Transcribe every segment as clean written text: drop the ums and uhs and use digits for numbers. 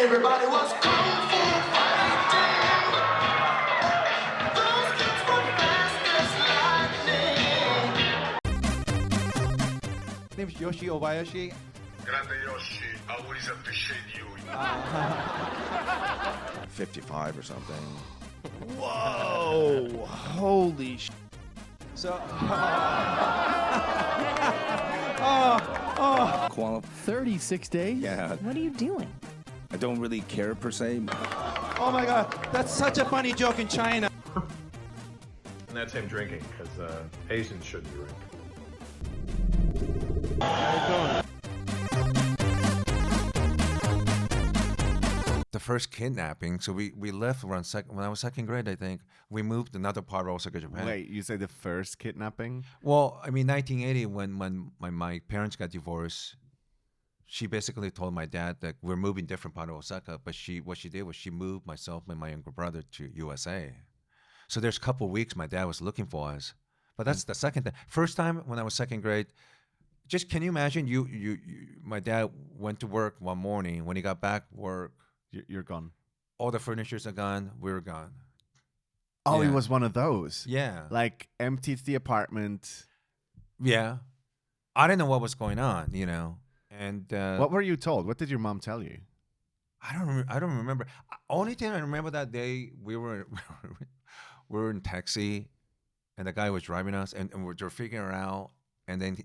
Everybody was kung fu fighting. Those kids were fast as lightning. His name's Yoshi Obayashi. Grande Yoshi, I always appreciate you. 55 or something. Whoa! Holy sh! So, 36 days? Yeah, What are you doing? I don't really care per se. oh my God, that's such a funny joke in China. And that's him drinking, because Asians shouldn't drink. The first kidnapping. So we left around when I was second grade, I think. We moved another part of Osaka, Japan. Wait, you say the first kidnapping? Well, I mean, 1980, when my parents got divorced, she basically told my dad that we're moving different part of Osaka. But what she did was she moved myself and my younger brother to USA. So there's a couple of weeks my dad was looking for us. But that's the second time. First time when I was second grade. Just can you imagine? My dad went to work one morning. When he got back work, You're gone. all the furnitures are gone. We were gone. Oh, he Yeah. was one of those. Yeah. Like emptied the apartment. Yeah. I didn't know what was going on, And What were you told? What did your mom tell you? I don't remember. Only thing I remember that day we were we were in taxi, and the guy was driving us, and we were figuring it out, and then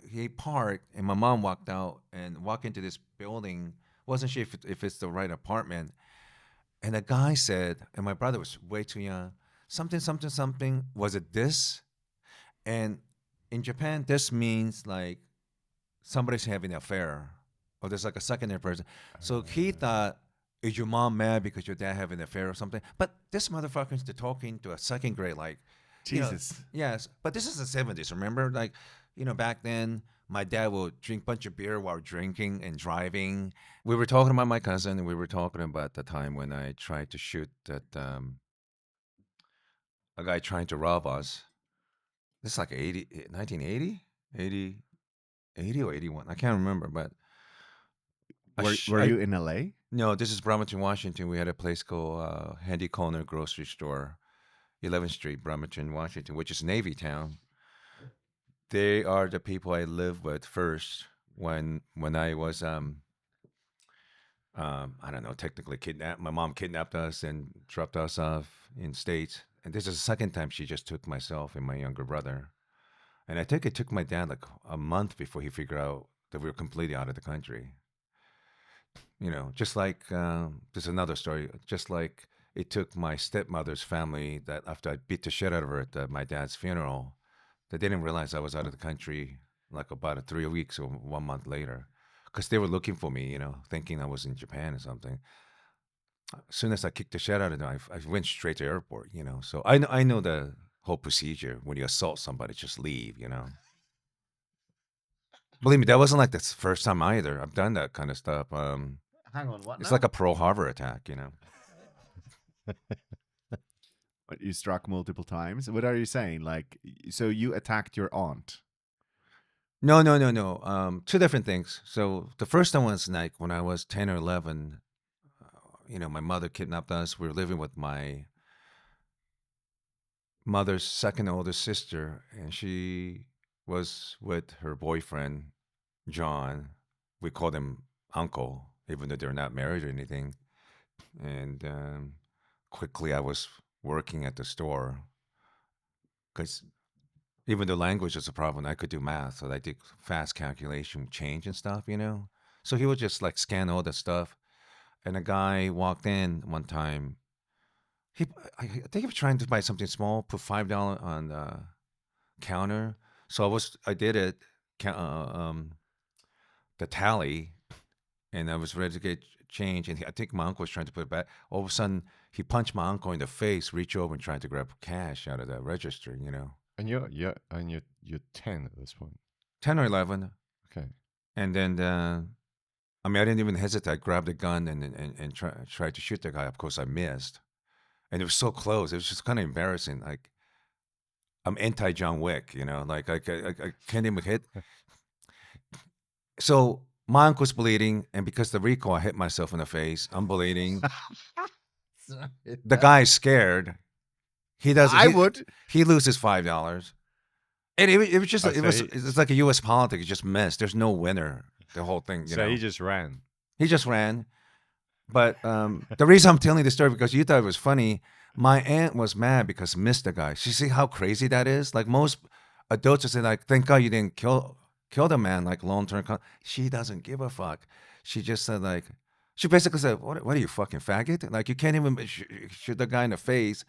he parked, and my mom walked out and walked into this building. Wasn't sure if it's the right apartment, and the guy said, and my brother was way too young. Something, something, something. Was it this? And in Japan, this means like somebody's having an affair, or there's like a secondary person. So he thought, is your mom mad because your dad having an affair or something? But this motherfucker's talking to a second grade, like, Jesus. Yes, but this is the 70s, remember? Like, back then, my dad would drink a bunch of beer while drinking and driving. We were talking about my cousin, and we were talking about the time when I tried to shoot that a guy trying to rob us. This is like 1980? 80 or 81. I can't remember, but Were you in LA? no, this is Bremerton, Washington. We had a place called Handy Corner Grocery Store, 11th Street, Bremerton, Washington, which is Navy Town. They are the people I lived with first when I was I don't know, technically kidnapped. My mom kidnapped us and dropped us off in States. And this is the second time she just took myself and my younger brother. And I think it took my dad like a month before he figured out that we were completely out of the country. Just like there's another story. Just like it took my stepmother's family that after I beat the shit out of her at my dad's funeral, they didn't realize I was out of the country like about 3 weeks or 1 month later, because they were looking for me, thinking I was in Japan or something. As soon as I kicked the shit out of them, I went straight to the airport, So I know the whole procedure. When you assault somebody, just leave, Believe me, that wasn't like the first time either. I've done that kind of stuff. Hang on, what? It's like a Pearl Harbor attack, But you struck multiple times. What are you saying? Like, so you attacked your aunt? No. Two different things. So the first one was like when I was 10 or 11, my mother kidnapped us. We were living with my mother's second oldest sister, and she was with her boyfriend, John. We called him Uncle, even though they're not married or anything. And quickly I was working at the store, because even though language is a problem, I could do math. So I did fast calculation, change and stuff, So he would just like scan all the stuff. And a guy walked in one time. I think he was trying to buy something small, put $5 on the counter. So I did it, the tally, and I was ready to get change. And I think my uncle was trying to put it back. All of a sudden, he punched my uncle in the face, reached over and tried to grab cash out of the register, And you're 10 at this point. 10 or 11. Okay. And then, I didn't even hesitate. I grabbed a gun and tried to shoot the guy. Of course, I missed. And it was so close. It was just kind of embarrassing. Like, I'm anti-John Wick, like I can't even hit. So My uncle's bleeding, and because the recoil, I hit myself in the face. I'm bleeding. The guy's scared. He doesn't. I would. He loses $5. And it was just Oh, it so was he- it's like a U.S. politics. It just missed. There's no winner. The whole thing. You So know. he just ran. He just ran. But the reason I'm telling the story because you thought it was funny. My aunt was mad because missed the guy. She see how crazy that is. Like most adults would say, like, "Thank God you didn't kill the man." Like long term. She doesn't give a fuck. She just said like, she basically said, "What are you fucking faggot? Like you can't even shoot the guy in the face."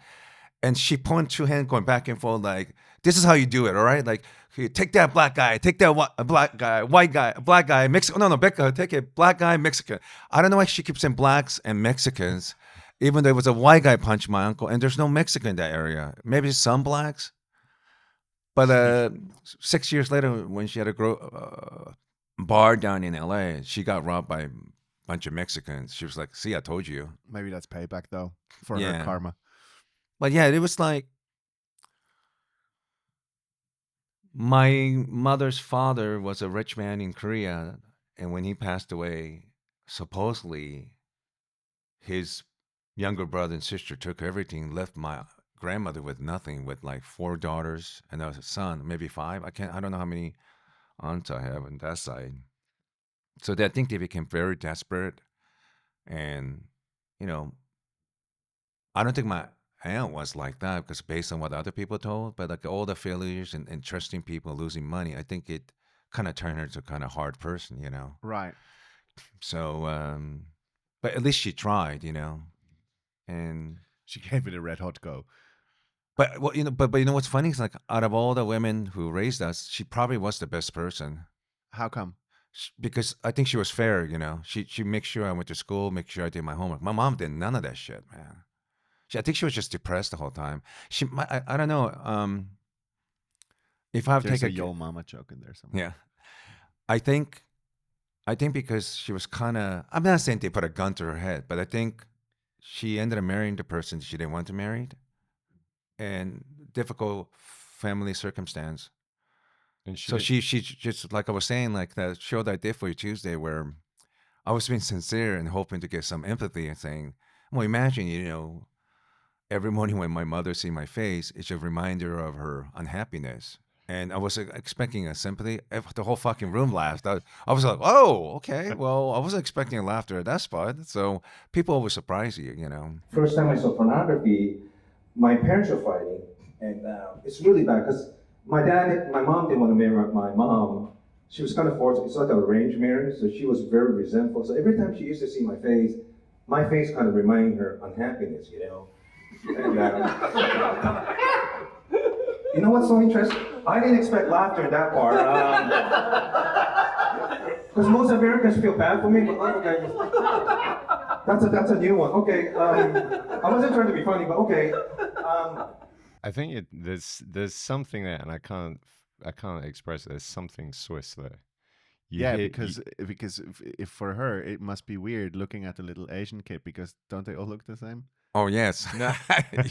And she pointed two hands going back and forth like, "This is how you do it, all right? Like, here, take that black guy, take that black guy, white guy, black guy, Mexican. No, Becca, take it, black guy, Mexican." I don't know why she keeps saying blacks and Mexicans, even though it was a white guy punched my uncle, and there's no Mexican in that area. Maybe some blacks. But 6 years later, when she had a bar down in L.A., she got robbed by a bunch of Mexicans. She was like, "See, I told you." Maybe that's payback though for Yeah. her karma. But yeah, it was like my mother's father was a rich man in Korea, and when he passed away, supposedly his younger brother and sister took everything, left my grandmother with nothing, with like 4 daughters and a son, maybe 5. I don't know how many aunts I have on that side. So I think they became very desperate, and you know, I don't think my aunt was like that because based on what other people told, but like all the failures and trusting people, losing money, I think it kind of turned her into a kind of hard person, you know. Right. So, but at least she tried, you know, and She gave it a red hot go. but well, but you know what's funny is like out of all the women who raised us, she probably was the best person How come? because I think she was fair, you know. She makes sure I went to school, make sure I did my homework. My mom did none of that shit, man. I think she was just depressed the whole time. I don't know. If I've There's taken a yo mama joke in there somewhere. yeah, I think because she was kind of. I'm not saying they put a gun to her head, but I think she ended up marrying the person she didn't want to marry, and difficult family circumstance. And So she just like I was saying, like that show that I did for you Tuesday, where I was being sincere and hoping to get some empathy and saying, well, imagine every morning when my mother see my face, it's a reminder of her unhappiness. And I was expecting a sympathy. The whole fucking room laughed. I was like, oh, okay. Well, I wasn't expecting a laughter at that spot. So people always surprise you, you know. First time I saw pornography, my parents were fighting, and it's really bad because my mom didn't want to marry my mom. She was kind of forced. It's like an arranged marriage, so she was very resentful. So every time she used to see my face kind of reminded her unhappiness, you know. And, you know what's so interesting? I didn't expect laughter in that part. Because most Americans feel bad for me, but okay. That's a new one. Okay, I wasn't trying to be funny, but okay. I think there's something there, and I can't express it. There's something Swiss there. Yeah, because if for her it must be weird looking at the little Asian kid because don't they all look the same? Oh yes, No.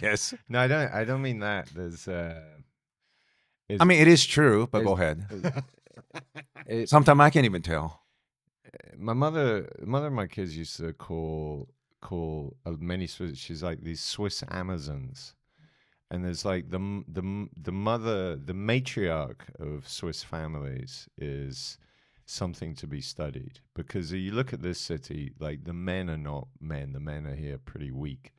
yes. No, I don't mean that. There's I mean, it is true, but go ahead. Sometimes I can't even tell. My mother and my kids used to call many Swiss. She's like these Swiss Amazons, and there's like the mother, the matriarch of Swiss families is something to be studied because you look at this city, like the men are not men. The men are here pretty weak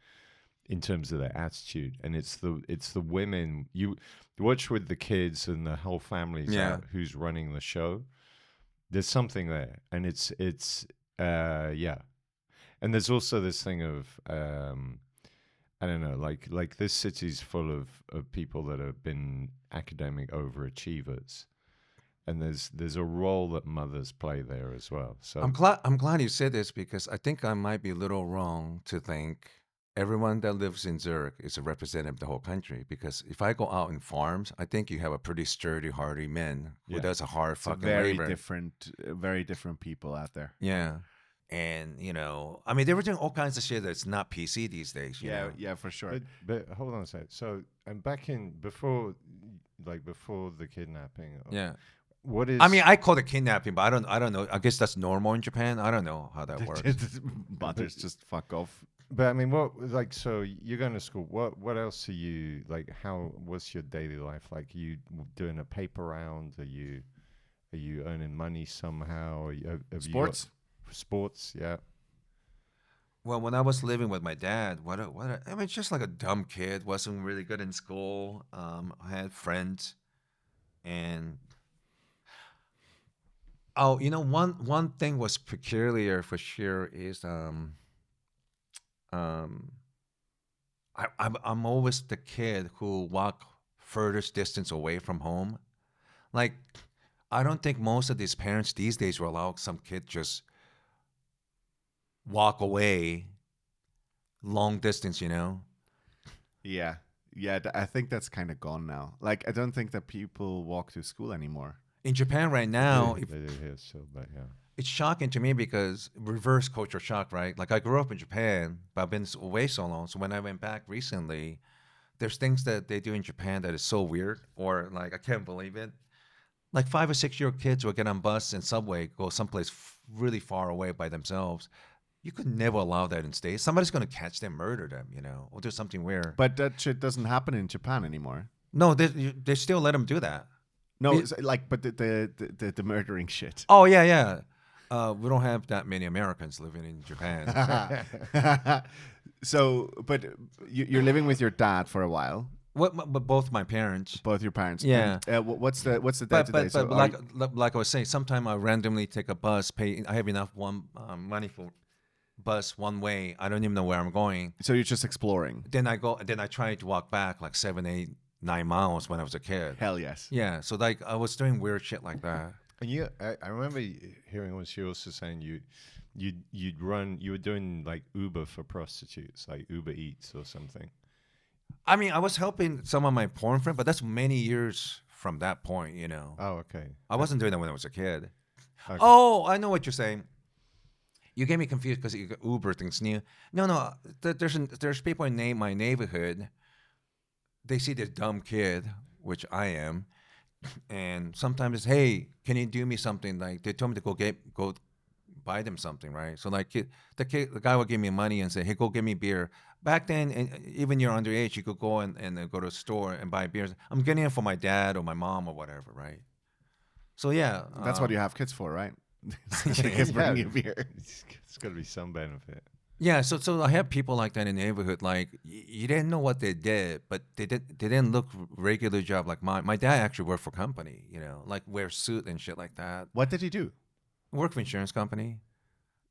in terms of their attitude, and it's the women. You watch with the kids and the whole family's out who's running the show. There's something there, and it's yeah, and there's also this thing of I don't know, like this city's full of people that have been academic overachievers, and there's a role that mothers play there as well. So I'm glad you said this because I think I might be a little wrong to think everyone that lives in Zurich is a representative of the whole country. Because if I go out in farms, I think you have a pretty sturdy, hardy men who does a hard fucking labor. Very different people out there. Yeah. And, I mean, they were doing all kinds of shit that's not PC these days. You know? Yeah, for sure. but hold on a second. So I'm back in before the kidnapping. Yeah. what is? I mean, I call it kidnapping, but I don't know. I guess that's normal in Japan. I don't know how that works. Mothers just fuck off. But I mean, what like? So you're going to school. What else are you like? How? What's your daily life like? Are you doing a paper round? Are you earning money somehow? Have Sports? You got sports, yeah. Well, when I was living with my dad, I mean, just like a dumb kid, wasn't really good in school. I had friends, and oh, one thing was peculiar for sure is um, I'm always the kid who walk furthest distance away from home. Like, I don't think most of these parents these days will allow some kid just walk away long distance, Yeah. Yeah, I think that's kind of gone now. Like, I don't think that people walk to school anymore. In Japan right now, They do here, so but yeah. it's shocking to me because reverse culture shock, right? Like I grew up in Japan, but I've been away so long. So when I went back recently, there's things that they do in Japan that is so weird, or like I can't believe it. Like 5 or 6 year old kids will get on bus and subway, go someplace really far away by themselves. You could never allow that in states. Somebody's going to catch them, murder them, or do something weird. But that shit doesn't happen in Japan anymore. No, they still let them do that. No, It- it's like, but the murdering shit. Oh yeah, yeah. We don't have that many Americans living in Japan. So, but you're living with your dad for a while. But both my parents. Both your parents. Yeah. And, what's the day But to day? but, So but like I was saying, sometime I randomly take a bus. I have enough money for bus one way. I don't even know where I'm going. so you're just exploring. Then I try to walk back like 7, 8, 9 miles when I was a kid. Hell yes. Yeah. So like I was doing weird shit like that. And I remember hearing what she also saying you were doing like Uber for prostitutes, like Uber Eats or something. I mean, I was helping some of my porn friends, but that's many years from that point. Oh, okay. I wasn't doing that when I was a kid. Okay. Oh, I know what you're saying. You get me confused because Uber thing's new. No. There's people in my neighborhood. They see this dumb kid, which I am, and sometimes it's, hey, can you do me something? Like they told me to go buy them something, right? So like the guy would give me money and say, hey, go get me beer. Back then, and even you're underage, you could go and go to a store and buy beers. I'm getting it for my dad or my mom or whatever, right? So yeah, That's what you have kids for, right? They can bring you beer. It's got to be some benefit. Yeah, so I have people like that in the neighborhood. Like you didn't know what they did, but they didn't look regular job like mine. My dad actually worked for company, like wear suit and shit like that. What did he do? Worked for insurance company.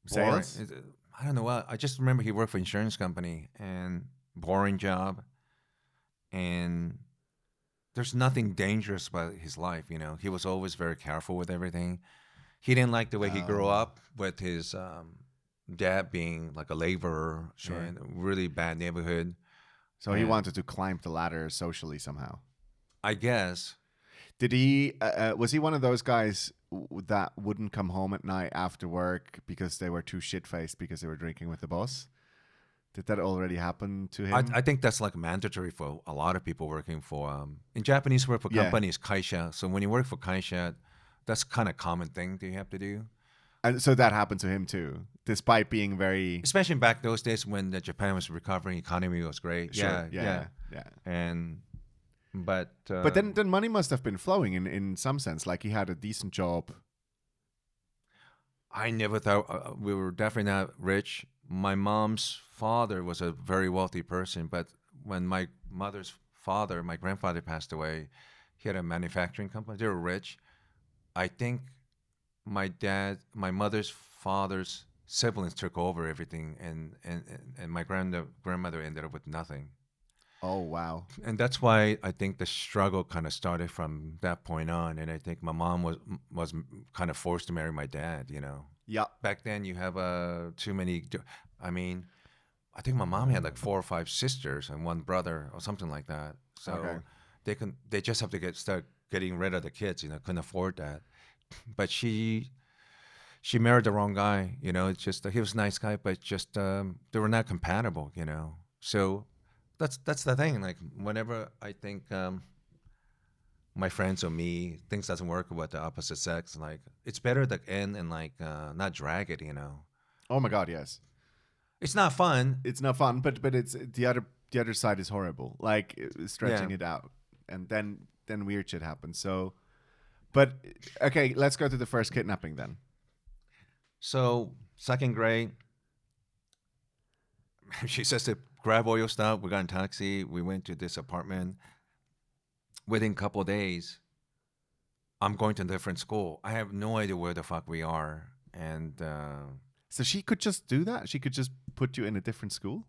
Sales? Boring. I don't know what. I just remember he worked for insurance company and boring job. And there's nothing dangerous about his life, He was always very careful with everything. He didn't like the way he grew up with his dad being like a laborer in a really bad neighborhood. So he wanted to climb the ladder socially somehow. I guess. Did he? Was he one of those guys that wouldn't come home at night after work because they were too shit faced because they were drinking with the boss? Did that already happen to him? I think that's like mandatory for a lot of people working for. In Japanese, work for companies, kaisha. So when you work for kaisha, that's kind of common thing that you have to do. And so that happened to him too, despite being very. Especially back those days when Japan was recovering, economy was great. Sure, Yeah. But then money must have been flowing in some sense. Like he had a decent job. I never thought we were definitely not rich. My mom's father was a very wealthy person, but when my mother's father, my grandfather, passed away, he had a manufacturing company. They were rich. I think my mother's father's siblings took over everything, and my grandmother ended up with nothing. Oh, wow. And that's why I think the struggle kind of started from that point on. And I think my mom was kind of forced to marry my dad, Yeah. Back then you have too many. I mean, I think my mom had like 4 or 5 sisters and 1 brother or something like that. So they just have to start getting rid of the kids, couldn't afford that. But she married the wrong guy, it's just, he was a nice guy, but just, they were not compatible, So that's the thing. Like whenever I think my friends or me, things doesn't work with the opposite sex. Like it's better to end and like not drag it. Oh my god, yes. It's not fun. It's not fun, but it's the other side is horrible. Like stretching Yeah. it out, and then weird shit happens. So, but okay, let's go to the first kidnapping then. So second grade, she says to grab all your stuff. We got in taxi. We went to this apartment. Within a couple of days, I'm going to a different school. I have no idea where the fuck we are. And So she could just do that. She could just put you in a different school.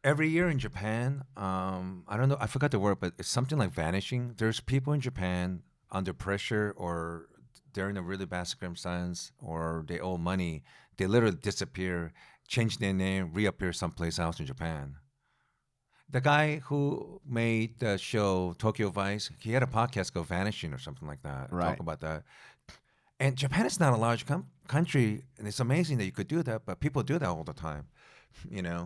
every year in Japan, I don't know, I forgot the word, but it's something like vanishing. There's people in Japan under pressure or they're in a really bad circumstance or they owe money. They literally disappear, change their name, reappear someplace else in Japan. The guy who made the show Tokyo Vice, he had a podcast called Vanishing or something like that. Right. Talk about that. And Japan is not a large country, and it's amazing that you could do that, but people do that all the time,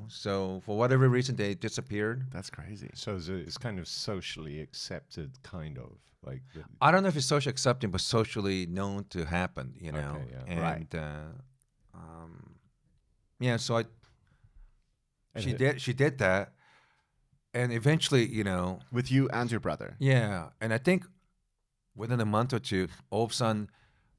So for whatever reason, they disappeared. That's crazy. So it's kind of socially accepted, kind of like. I don't know if it's socially accepted, but socially known to happen, Okay, yeah. And Right. Yeah, so And she did that, and eventually, With you and your brother. yeah, and I think within a month or two, all of a sudden,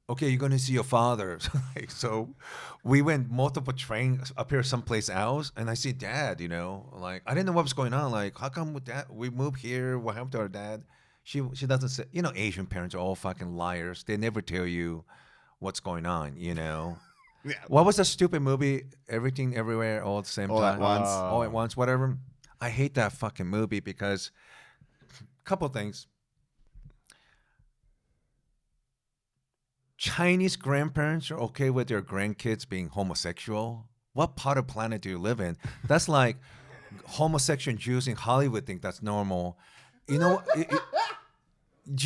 okay, you're gonna see your father. So we went multiple trains up here someplace else, and I see dad. Like I didn't know what was going on. Like how come with that we moved here? What happened to our dad? She doesn't say. Asian parents are all fucking liars. They never tell you what's going on. Yeah. What was the stupid movie? Everything, Everywhere, all at the same All at time. once. All at once. Whatever. I hate that fucking movie because couple things. Chinese grandparents are okay with their grandkids being homosexual. What part of planet do you live in? That's like homosexual Jews in Hollywood think that's normal. Do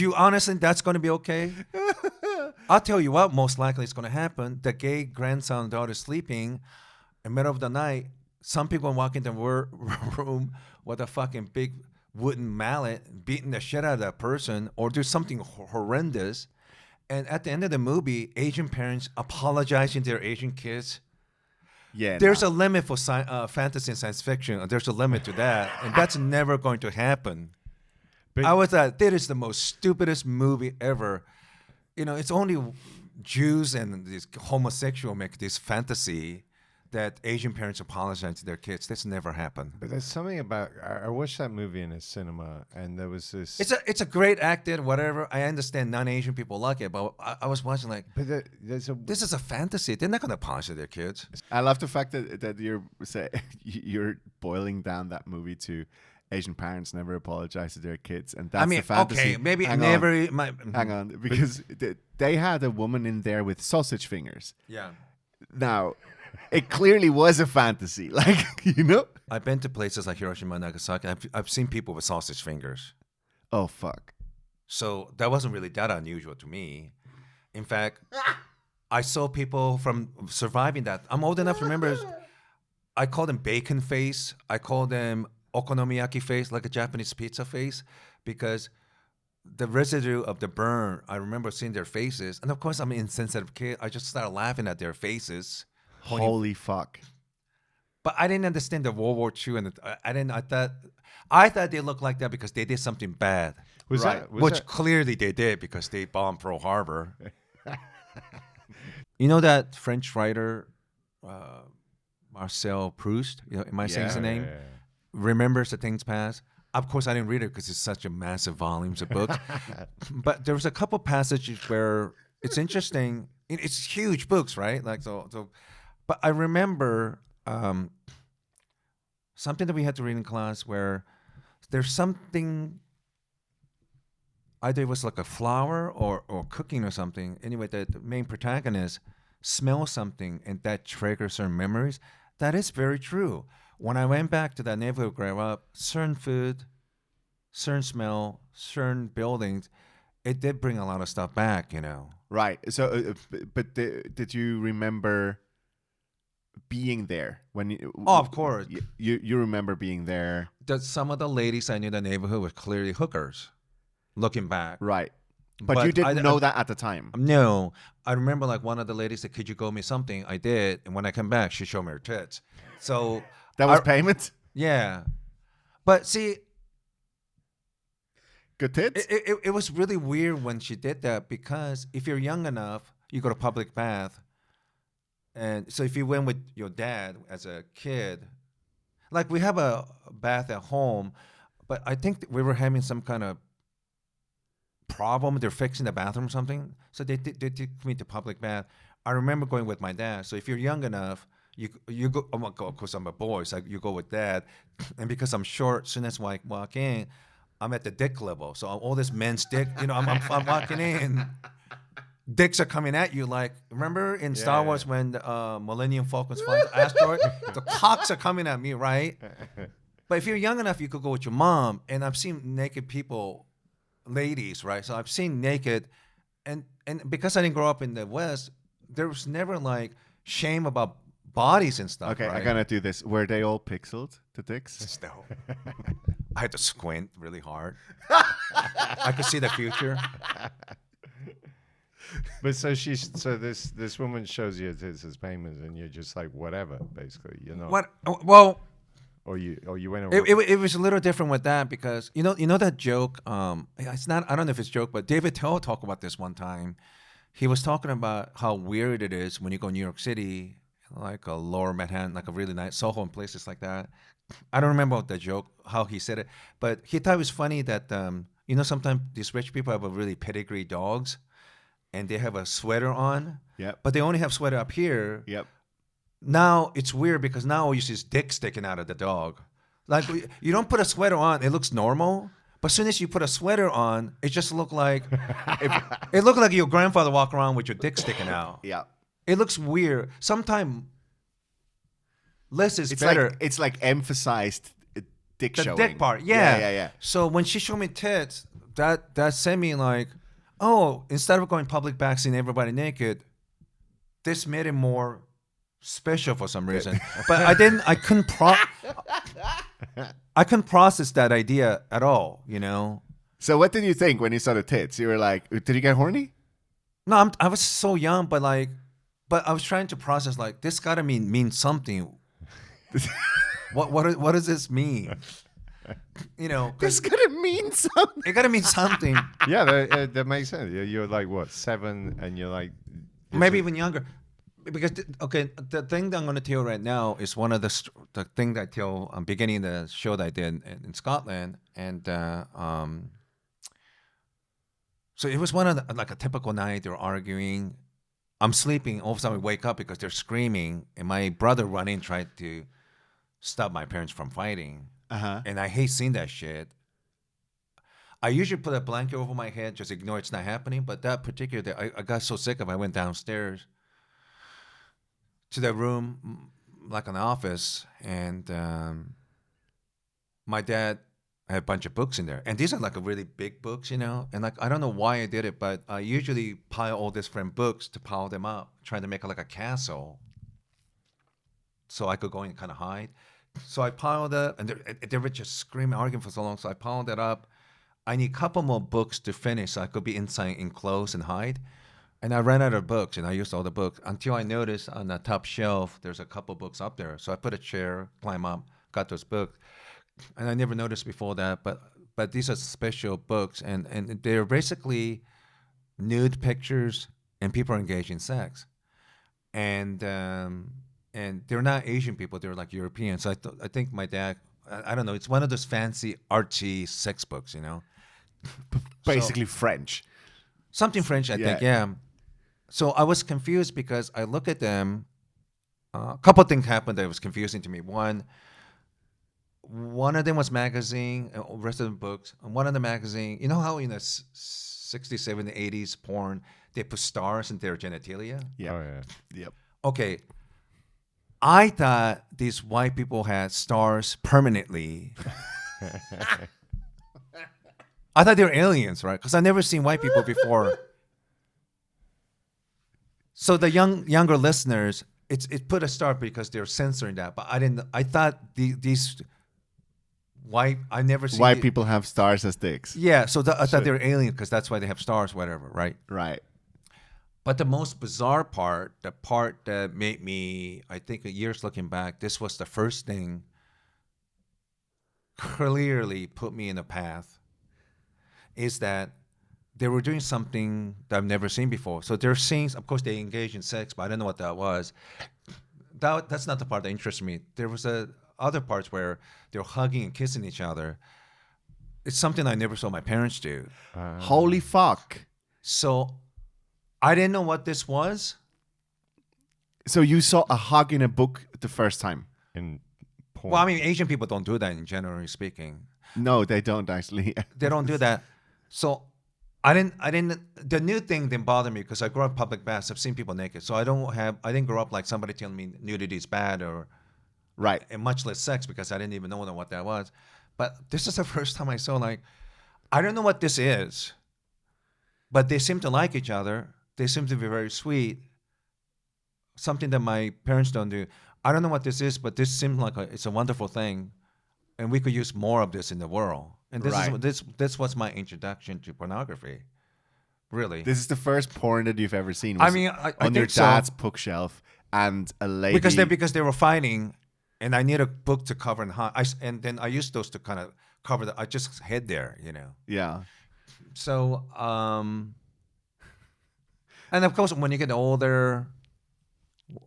you honestly think that's going to be okay? I'll tell you what most likely is going to happen. The gay grandson and daughter sleeping in the middle of the night. Some people walk into the room with a fucking big wooden mallet, beating the shit out of that person, or do something horrendous. And at the end of the movie, Asian parents apologizing to their Asian kids. Yeah. There's a limit for fantasy and science fiction. There's a limit to that, and that's never going to happen. But- I was like, that is the most stupidest movie ever. It's only Jews and these homosexual make this fantasy that Asian parents apologize to their kids. That's never happened. But there's something about I watched that movie in a cinema, and there was this. It's a great acted, whatever. I understand non-Asian people like it, but I was watching like, But there's a. this is a fantasy. They're not going to apologize to their kids. I love the fact that you're boiling down that movie to Asian parents never apologize to their kids, and that's the fantasy. okay, maybe Hang never. On, hang on, because they had a woman in there with sausage fingers. Yeah. Now, it clearly was a fantasy, like I've been to places like Hiroshima and Nagasaki. I've seen people with sausage fingers. Oh fuck. So that wasn't really that unusual to me. In fact, I saw people from surviving that. I'm old enough to remember. I call them bacon face. I call them okonomiyaki face, like a Japanese pizza face, because the residue of the burn, I remember seeing their faces. And of course, I'm an insensitive kid. I just started laughing at their faces. Holy fuck. But I didn't understand the World War II, and I thought they looked like that because they did something bad, Was Right. that? Was which that, clearly they did because they bombed Pearl Harbor. You know that French writer Marcel Proust? Am I saying his name? yeah. Remembers the things past. Of course, I didn't read it because it's such a massive volumes of books. But there was a couple passages where it's interesting. It's huge books, right? Like so. But I remember something that we had to read in class where there's something. Either it was like a flower or cooking or something. Anyway, the main protagonist smells something and that triggers certain memories. That is very true. When I went back to that neighborhood where I grew up, certain food, certain smell, certain buildings, it did bring a lot of stuff back, Right. So, but did you remember being there when you? Oh, of course. You remember being there. Some of the ladies I knew in the neighborhood were clearly hookers. looking back. Right. But you didn't know that at the time. No. I remember like one of the ladies said, could you go me something? I did. And when I came back, she showed me her tits. So That was payment? yeah. But see, Good tits? it was really weird when she did that because if you're young enough, you go to public bath. And so if you went with your dad as a kid, like we have a bath at home, but I think we were having some kind of problem. They're fixing the bathroom or something. So they took me to public bath. I remember going with my dad. So if you're young enough, you go, oh my God, of course I'm a boy, so you go with dad. And because I'm short, as soon as I walk in, I'm at the dick level. So all this men's dick, I'm walking in. Dicks are coming at you like, remember in Star Wars when the Millennium Falcon's flying the asteroid? The cocks are coming at me, right? But if you're young enough, you could go with your mom. And I've seen naked people, ladies, right? So I've seen naked. And because I didn't grow up in the West, there was never like shame about bodies and stuff. Okay, right? I gotta do this. Were they all pixeled, the dicks? No. I had to squint really hard. I could see the future. But so this woman shows you tits as payment, and you're just like whatever, basically. You're not. What? Well, or you went. It was a little different with that because you know that joke. It's not. I don't know if it's a joke, but David Tell talked about this one time. He was talking about how weird it is when you go to New York City, like a Lower Manhattan, like a really nice Soho and places like that. I don't remember the joke, how he said it, but he thought it was funny that sometimes these rich people have a really pedigree dogs, and they have a sweater on. Yep. But they only have sweater up here. Yep. Now it's weird because now you see his dick sticking out of the dog. Like you don't put a sweater on, it looks normal. But as soon as you put a sweater on, it just looked like it looked like your grandfather walked around with your dick sticking out. Yeah. It looks weird. Sometimes less is better. It's like emphasized dick The showing. dick part, yeah. So when she showed me tits, that sent me like, oh, instead of going public back seeing everybody naked, this made it more special for some reason. But I couldn't process that idea at all, So what did you think when you saw the tits? You were like, did you get horny? No, I was so young, but I was trying to process like this gotta mean something. What does this mean? This gotta mean something. It gotta mean something. Yeah, that makes sense. You're like what, 7, and you're like maybe even younger. Because the thing that I'm going to tell right now is one of the thing that I tell beginning the show that I did in Scotland, and so it was one of like a typical night. They're arguing. I'm sleeping. All of a sudden, I wake up because they're screaming, and my brother run in, tried to stop my parents from fighting. And I hate seeing that shit. I usually put a blanket over my head, just ignore it's not happening. But that particular day, I got so sick of it, I went downstairs to the room, like an office, and my dad had a bunch of books in there. And these are like a really big books, And like, I don't know why I did it, but I usually pile all different books to pile them up, trying to make it like a castle so I could go in and kind of hide. So I piled up, and they were just screaming, arguing for so long. So I piled it up. I need a couple more books to finish so I could be inside enclosed and hide. And I ran out of books, and I used all the books until I noticed on the top shelf there's a couple books up there. So I put a chair, climb up, got those books, and I never noticed before that. But these are special books, and they're basically nude pictures, and people are engaged in sex, and they're not Asian people; they're like Europeans. So I think my dad, I don't know, it's one of those fancy artsy sex books, Basically French. Something French, I think, yeah. So I was confused because I look at them. A couple of things happened that was confusing to me. One of them was magazine, and the rest of them books. And one of the magazine, you know how in the 60s, 70s, 80s porn, they put stars in their genitalia? Yeah. Oh yeah. Yep. Okay. I thought these white people had stars permanently. I thought they were aliens, right? Because I've never seen white people before. So the younger listeners, it put a star because they're censoring that. But I thought these why I never see Why people have stars as dicks. Yeah, so I thought they were alien because that's why they have stars, whatever, right? Right. But the most bizarre part, the part that made me, I think, years looking back, this was the first thing clearly put me in a path, is that they were doing something that I've never seen before. So there are scenes, of course, they engage in sex, but I don't know what that was. That's not the part that interested me. There was other parts where they were hugging and kissing each other. It's something I never saw my parents do. Holy fuck. So I didn't know what this was. So you saw a hug in a book the first time? In porn. Well, I mean, Asian people don't do that, in generally speaking. No, they don't actually. They don't do that. So I didn't. The new thing didn't bother me because I grew up in public baths. I've seen people naked, so I didn't grow up like somebody telling me nudity is bad Right. and much less sex, because I didn't even know what that was. But this is the first time I saw, like, I don't know what this is, but they seem to like each other. They seem to be very sweet. Something that my parents don't do. I don't know what this is, but this seems like it's a wonderful thing, and we could use more of this in the world. And Right. this was my introduction to pornography. Really. This is the first porn that you've ever seen. I was mean, I on your think so. dad's bookshelf, and a lady. because they were fighting, and I need a book to cover and then I used those to kind of cover I just hid there, Yeah. So and of course when you get older,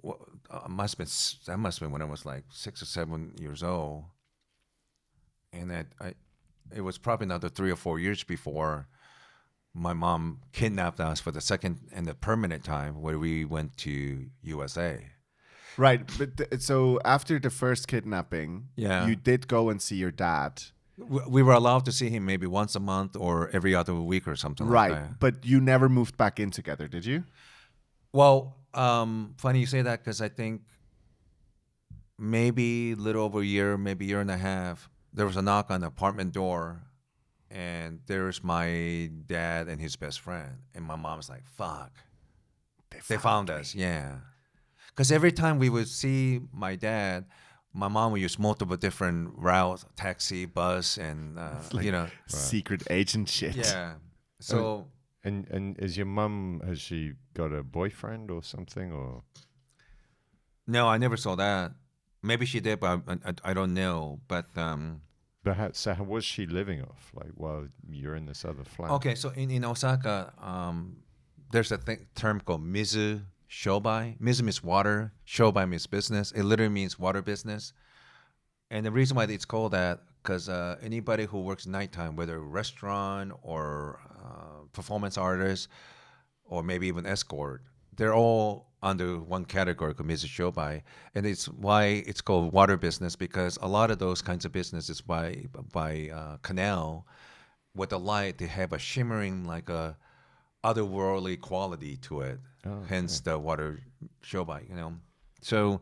that must have been when I was like 6 or 7 years old, and it was probably another 3 or 4 years before my mom kidnapped us for the second and the permanent time, where we went to USA. Right. But so after the first kidnapping, Yeah. you did go and see your dad. We were allowed to see him maybe once a month or every other week or something Right. like that. But you never moved back in together, did you? Well, funny you say that, because I think maybe a little over a year, maybe a year and a half, there was a knock on the apartment door, and there's my dad and his best friend. And my mom was like, fuck. They found us, yeah. Because every time we would see my dad, my mom would use multiple different routes, taxi, bus, and, Secret agent shit. yeah. So... And is your mum, has she got a boyfriend or something, or? No, I never saw that. Maybe she did, but I don't know. But So how was she living off, like, while you're in this other flat? okay, so in Osaka, there's a term called mizu shobai. Mizu means water, shobai means business. It literally means water business. And the reason why it's called that, because anybody who works nighttime, whether restaurant or performance artist or maybe even escort, they're all under one category called mizu shobai. And it's why it's called water business, because a lot of those kinds of businesses by canal, with the light, they have a shimmering, like a otherworldly quality to it. Hence the water shobai, So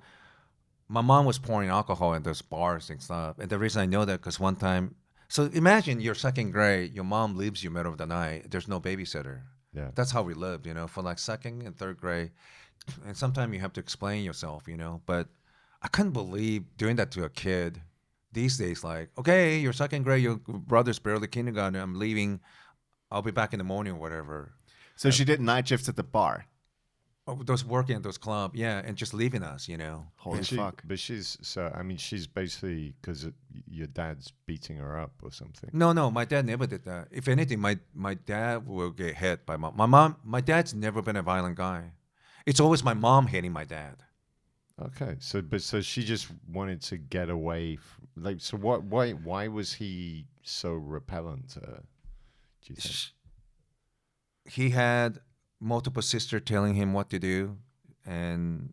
my mom was pouring alcohol in those bars and stuff. And the reason I know that, because one time, so imagine you're second grade, your mom leaves you middle of the night, there's no babysitter. Yeah. That's how we lived, for like second and third grade. And sometimes you have to explain yourself, But I couldn't believe doing that to a kid these days. Like, okay, you're second grade, your brother's barely kindergarten, I'm leaving, I'll be back in the morning or whatever. So she did night shifts at the bar. Those working at those clubs, yeah, and just leaving us, Holy fuck. But she's basically, because your dad's beating her up or something. No, my dad never did that. If anything, my dad will get hit by my mom. My dad's never been a violent guy. It's always my mom hitting my dad. Okay, so she just wanted to get away. So why was he so repellent to her, do you think? He had multiple sisters telling him what to do, and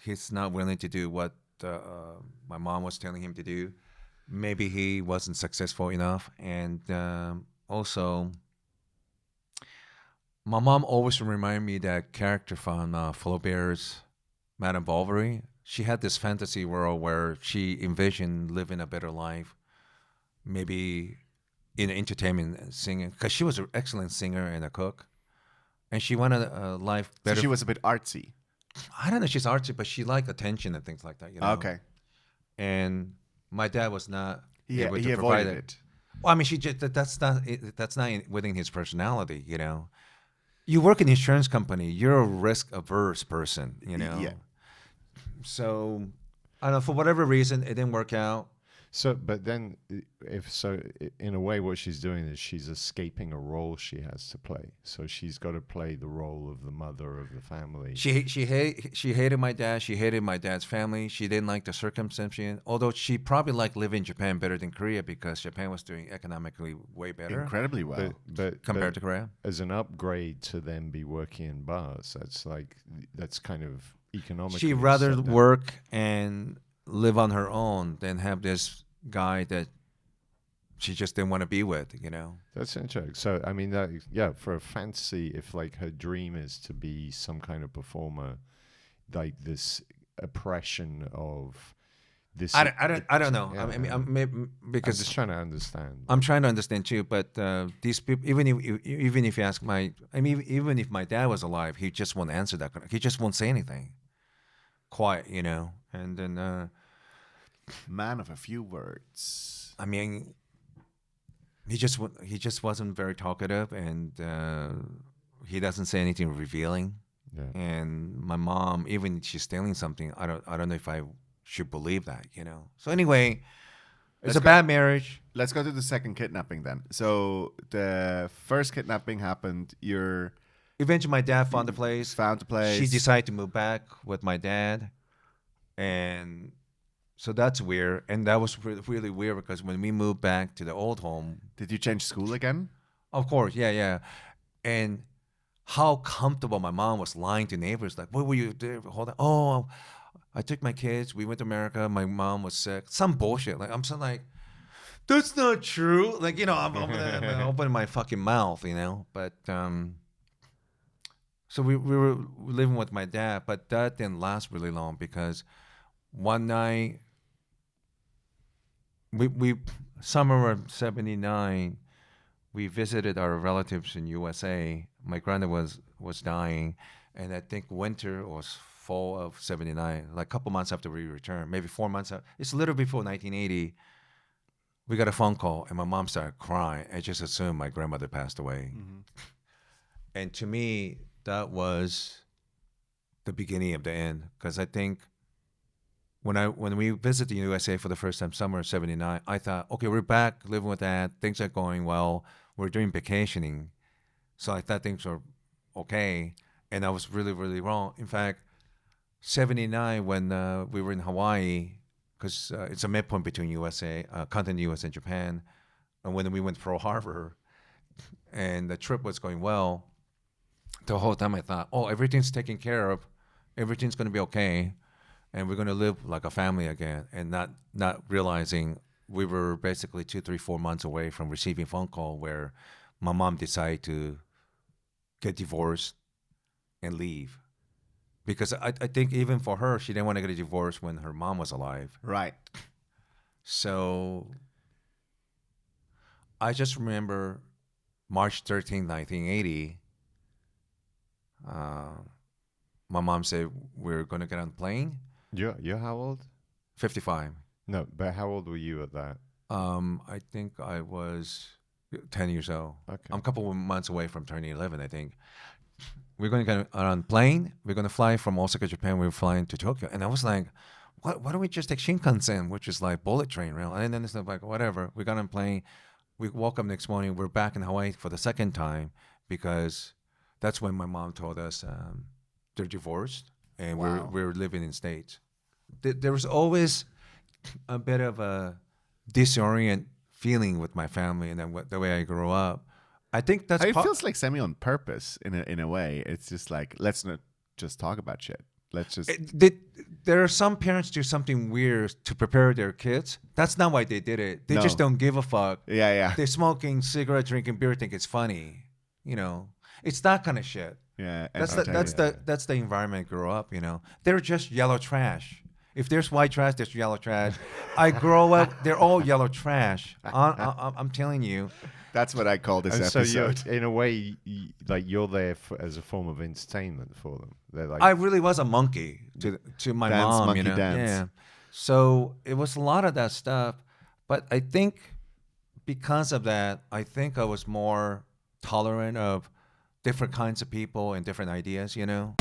he's not willing to do what my mom was telling him to do. Maybe he wasn't successful enough, and also my mom always reminded me that character from Flaubert's Madame Bovary. She had this fantasy world where she envisioned living a better life, maybe in entertainment and singing, because she was an excellent singer and a cook, and she wanted a life better. So she was a bit artsy. I don't know if she's artsy, but she liked attention and things like that. Okay. And my dad was not Yeah, able he to avoided provide it. Well, I mean, that's not within his personality. You work in an insurance company. You're a risk averse person. Yeah. So I don't know, for whatever reason it didn't work out. So, but then, in a way, what she's doing is she's escaping a role she has to play. So she's got to play the role of the mother of the family. She hated my dad. She hated my dad's family. She didn't like the circumstance she in. Although she probably liked living in Japan better than Korea because Japan was doing economically way better Incredibly well. But compared to Korea. as an upgrade to then be working in bars, that's kind of economically. She'd rather set down. work and live on her own than have this guy that she just didn't want to be with. That's interesting. So, I mean, for a fantasy, if like her dream is to be some kind of performer, like this oppression of this. I don't know. Yeah, I mean, because I'm just trying to understand. I'm trying to understand too, but these people, even if you ask even if my dad was alive, he just won't answer that. He just won't say anything. Quiet, and then. Man of a few words. I mean, he just wasn't very talkative, and he doesn't say anything revealing. Yeah. And my mom, even if she's stealing something, I don't know if I should believe that. So anyway, it's a bad marriage. Let's go to the second kidnapping then. So the first kidnapping happened. Eventually, my dad found the place. Found the place. She decided to move back with my dad, and so that's weird. And that was really, really weird because when we moved back to the old home, Did you change school again? of course, yeah, and how comfortable my mom was lying to neighbors, like, "What were you doing? Hold on, oh, I took my kids. We went to America. My mom was sick. Some bullshit." Like I'm so like, that's not true. Like I'm opening my fucking mouth, But so we were living with my dad, but that didn't last really long because one night, we summer of '79, we visited our relatives in USA. My granddad was dying, and I think winter or fall of '79, like a couple months after we returned, maybe 4 months out. It's a little before 1980. We got a phone call, and my mom started crying. I just assumed my grandmother passed away, and to me, that was the beginning of the end, because I think. When we visited the USA for the first time, summer of '79, I thought, okay, we're back living with Dad. Things are going well. We're doing vacationing. So I thought things were okay. And I was really, really wrong. In fact, '79, when we were in Hawaii, because it's a midpoint between continental USA and Japan, and when we went to Pearl Harbor, and the trip was going well, the whole time I thought, oh, everything's taken care of. Everything's going to be okay. And we're going to live like a family again, and not realizing we were basically 2, 3, 4 months away from receiving a phone call where my mom decided to get divorced and leave. Because I think even for her, she didn't want to get a divorce when her mom was alive. Right. So I just remember March 13, 1980, my mom said, we're going to get on a plane. You're how old? 55. No, but how old were you at that? I think I was 10 years old. Okay. I'm a couple of months away from turning 11, I think. We're going to get on a plane. We're going to fly from Osaka, Japan. We're flying to Tokyo. And I was like, why don't we just take Shinkansen, which is like bullet train rail? And then it's like, whatever. We got on a plane. We woke up next morning. We're back in Hawaii for the second time because that's when my mom told us they're divorced and we're living in States. There was always a bit of a disorient feeling with my family and then the way I grew up. I think that's It feels like semi on purpose in a way. It's just like, let's not just talk about shit. Let's just. There are some parents do something weird to prepare their kids. That's not why they did it. They just don't give a fuck. Yeah. They're smoking, cigarette, drinking beer, think it's funny. It's that kind of shit. Yeah. That's the environment I grew up. They're just yellow trash. If there's white trash, there's yellow trash. I grow up, they're all yellow trash. I'm telling you. That's what I call this and episode. So in a way, you're there as a form of entertainment for them. They're like, I really was a monkey to my Dance, mom. monkey dance. Yeah. So it was a lot of that stuff. But I think because of that, I think I was more tolerant of different kinds of people and different ideas, you know?